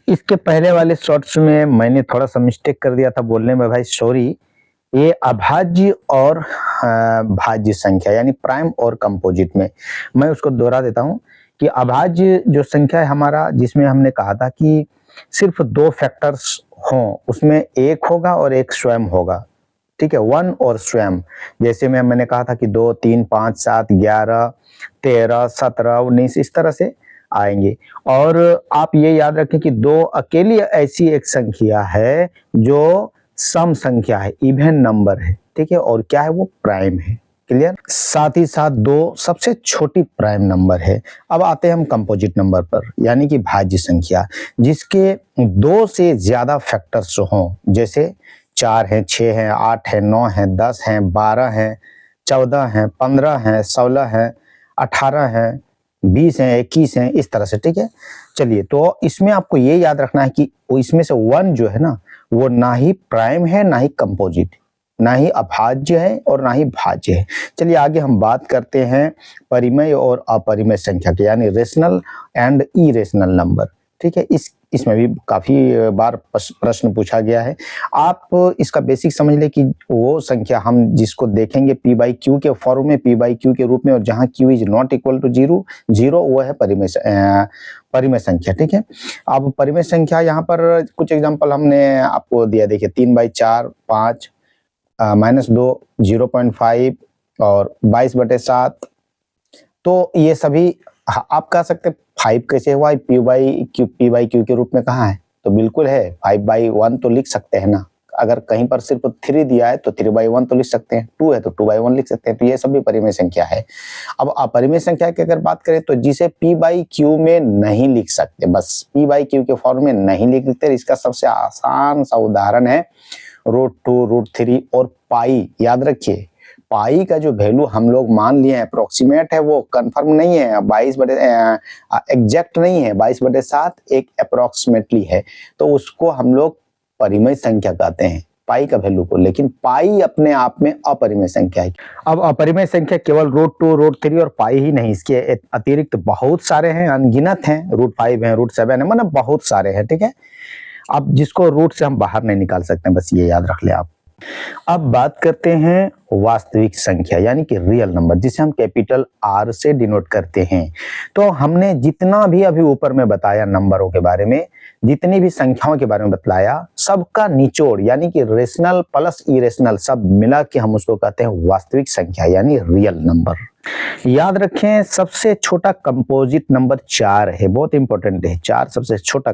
इसके पहले वाले शॉर्ट्स में मैंने थोड़ा सा मिस्टेक कर दिया था बोलने में, भाई सॉरी। ये अभाज्य और भाज्य संख्या यानी प्राइम और कंपोजिट में मैं उसको दोहरा देता हूं कि अभाज्य जो संख्या है हमारा, जिसमें हमने कहा था कि सिर्फ दो फैक्टर्स हों, उसमें एक होगा और एक स्वयं होगा, ठीक है, वन और स्वयं। जैसे मैंने कहा था कि 2, 3, 5, 7, 11, 13, 17, 19 इस तरह से आएंगे। और आप ये याद रखें कि दो अकेली ऐसी एक संख्या है जो सम संख्या है, इवन नंबर है, ठीक है, और क्या है वो प्राइम है। क्लियर। साथ ही साथ दो सबसे छोटी प्राइम नंबर है। अब आते हैं हम कंपोजिट नंबर पर, यानी कि भाज्य संख्या, जिसके दो से ज्यादा फैक्टर्स हों, जैसे 4 हैं, 6 हैं, 8 हैं, 9 हैं, 10 हैं, 12 हैं, 14 हैं, 15 हैं, 16 हैं, 18 हैं, 20 हैं, 21 हैं, इस तरह से, ठीक है। चलिए, तो इसमें आपको ये याद रखना है कि इसमें से वन जो है ना, वो ना ही प्राइम है ना ही कंपोजिट, ना ही अभाज्य है और ना ही भाज्य है। चलिए आगे हम बात करते हैं परिमेय और अपरिमेय संख्या के, यानी रेशनल एंड इरेशनल नंबर, ठीक है। इसमें भी काफी बार प्रश्न पूछा गया है। आप इसका बेसिक समझ ले कि वो संख्या हम जिसको देखेंगे पी बाई क्यू के फॉर्म में, पी बाई क्यू के रूप में, और जहां q is not equal to zero वो है परिमेय संख्या, ठीक है। अब परिमेय संख्या यहाँ पर कुछ एग्जांपल हमने आपको दिया, देखिए 3/4, 5, -2, 0.5 और 22/7। तो ये सभी आप कह सकते 5 कैसे हुआ, पी बाई क्यू के रूप में कहाँ है, तो बिल्कुल है, 5/1 तो लिख सकते हैं ना। अगर कहीं पर सिर्फ 3 दिया है तो 3/1 तो लिख सकते हैं, 2 है तो 2/1 लिख सकते हैं। तो ये सब भी परिमेय संख्या है। अब अपरिमेय संख्या की अगर बात करें तो जिसे पी बाई क्यू में नहीं लिख सकते, बस पी बाई क्यू के फॉर्म में नहीं लिख सकते, इसका सबसे आसान सा उदाहरण है √2, √3 और पाई। याद रखिए, पाई का जो वैल्यू हम लोग मान लिए हैं अप्रोक्सीमेट है, वो कंफर्म नहीं है, 22 एग्जैक्ट नहीं है, 22/7 एक अप्रोक्सीमेटली है, तो उसको हम लोग परिमेय संख्या कहते हैं, पाई का वैल्यू को। लेकिन पाई अपने आप में अपरिमेय संख्या है। अब अपरिमेय संख्या केवल √2, √3 और पाई ही नहीं, इसके अतिरिक्त बहुत सारे हैं, अनगिनत हैं, √5 है, √7 है, मतलब बहुत सारे हैं, ठीक है। अब जिसको रूट से हम बाहर नहीं निकाल सकते, बस ये याद रख ले आप। अब बात करते हैं वास्तविक संख्या, यानी कि रियल नंबर, जिसे हम कैपिटल आर से डिनोट करते हैं। तो हमने जितना भी अभी ऊपर में बताया नंबरों के बारे में, जितनी भी संख्याओं के बारे में बतलाया, सबका निचोड़ यानी कि रेशनल प्लस इरेशनल सब मिला के हम उसको कहते हैं वास्तविक संख्या, यानी रियल नंबर। याद रखें, सबसे छोटा कंपोजिट नंबर 4 है, बहुत इंपॉर्टेंट है, 4 सबसे छोटा